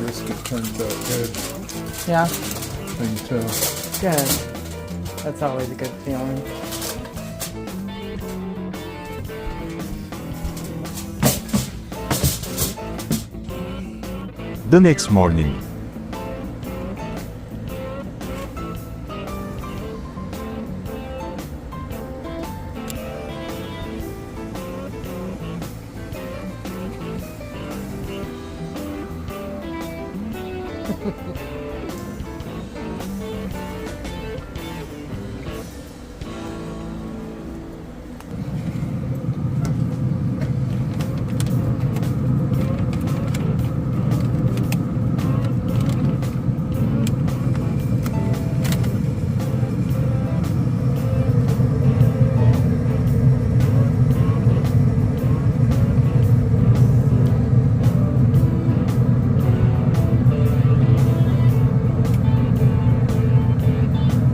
Brisket turns out good. Yeah? I can tell. Good. That's always a good feeling. The next morning.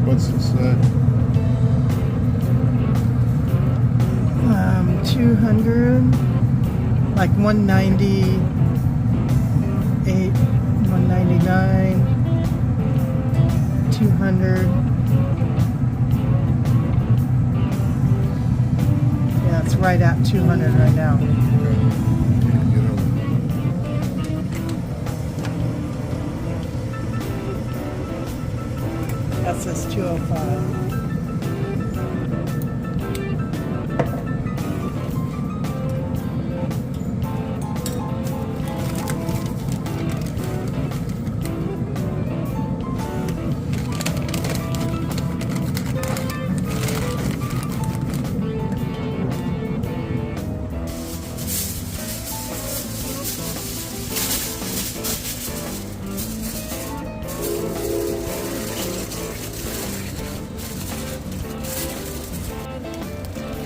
What's it say? 200, like 198, 199, 200. Yeah, it's right at 200 right now. Get over. That says 205.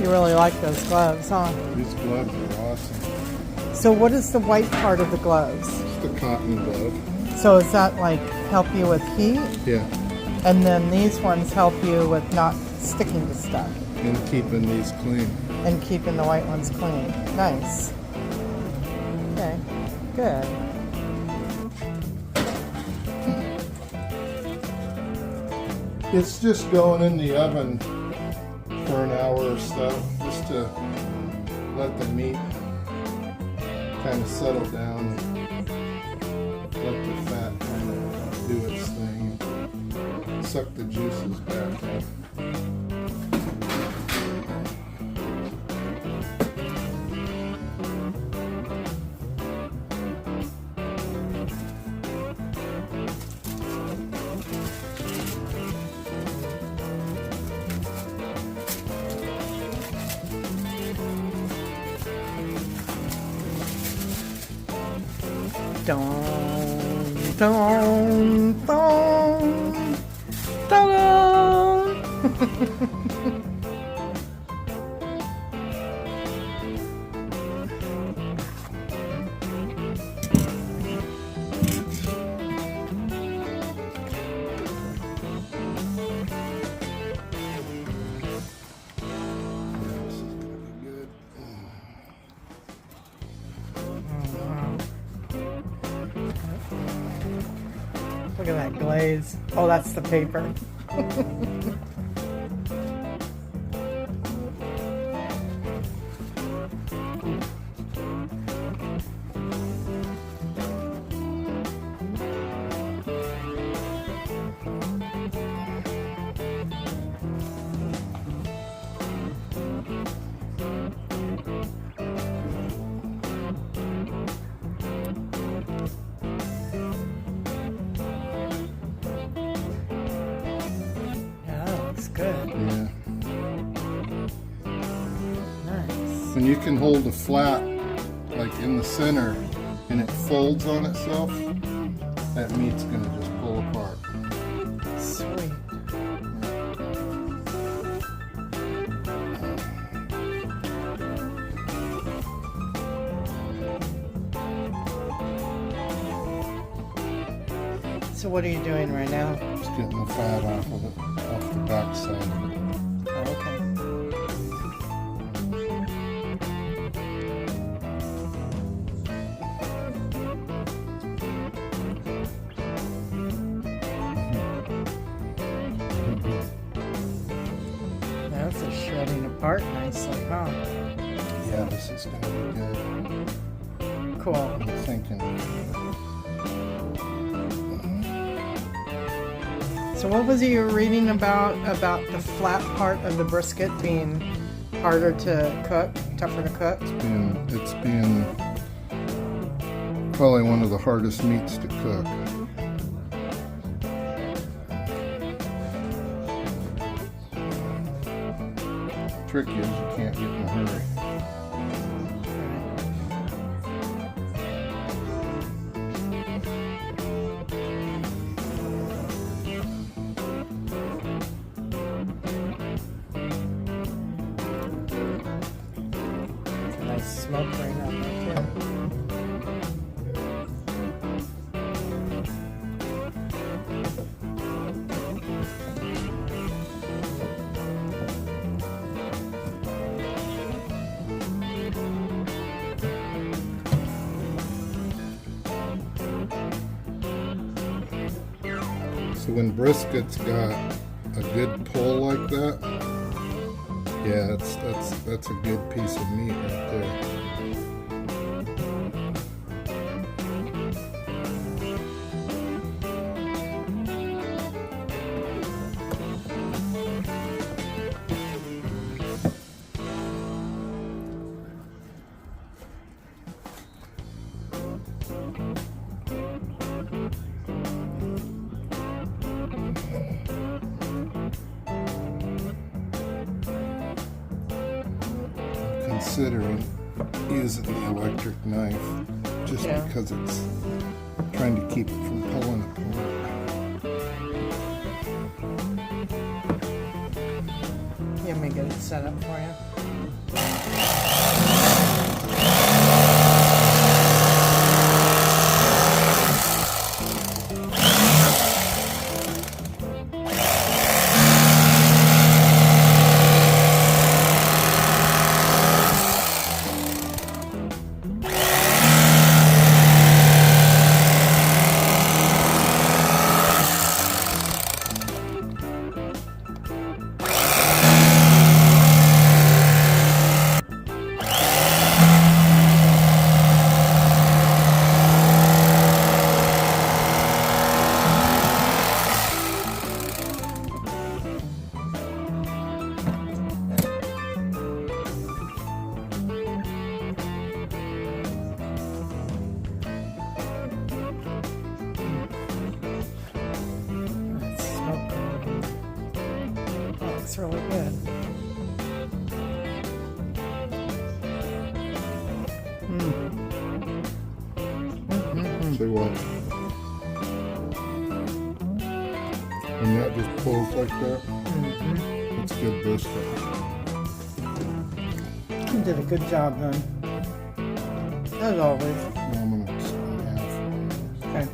You really like those gloves, huh? These gloves are awesome. So what is the white part of the gloves? It's the cotton glove. So is that like help you with heat? Yeah. And then these ones help you with not sticking to stuff. And keeping these clean. And keeping the white ones clean. Nice. Okay, good. It's just going in the oven for an hour or so, just to let the meat kind of settle down, let the fat kind of do its thing, and suck the juices back up. Dong, dong, dong, dong. Look at that glaze. Oh, that's the paper. Good. Yeah. Nice. When you can hold a flat like in the center and it folds on itself, that meat's gonna just pull apart. Sweet. So what are you doing right now? Just getting the fat off of it, off the back side of it. Okay. That's a shredding apart nicely, huh? Yeah, this is gonna be good. Cool. I'm thinking. So what was it you were reading about the flat part of the brisket being harder to cook, tougher to cook? It's being probably one of the hardest meats to cook. Trick is you can't get in a hurry. Nice smoke right up there too. So when brisket's got a good pull like that, yeah, that's a good piece of meat right there. Considering using the electric knife just because it's trying to keep it from pulling apart. You want me to get it set up for you? looks really good. See what? When that just pulls like that, it's good brisket. You did a good job, hon. As always. Now I'm gonna split it half. Okay.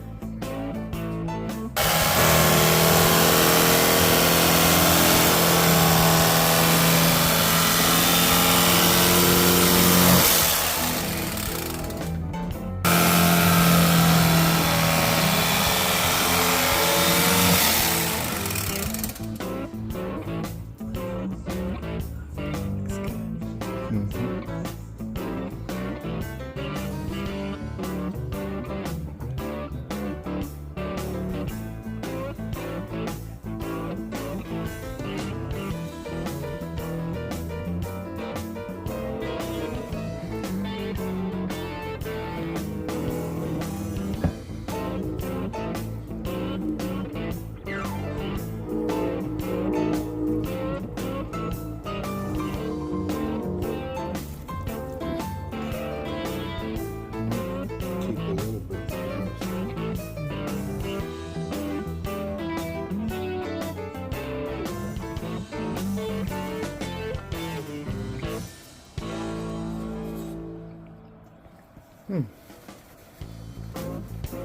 Keep a little bit for us.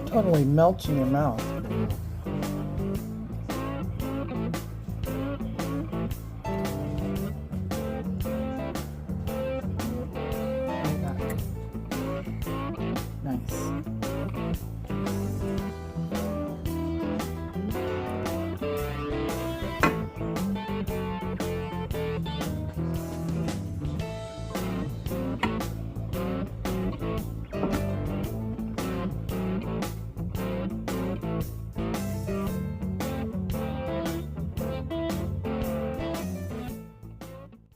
Totally melts in your mouth. Nice.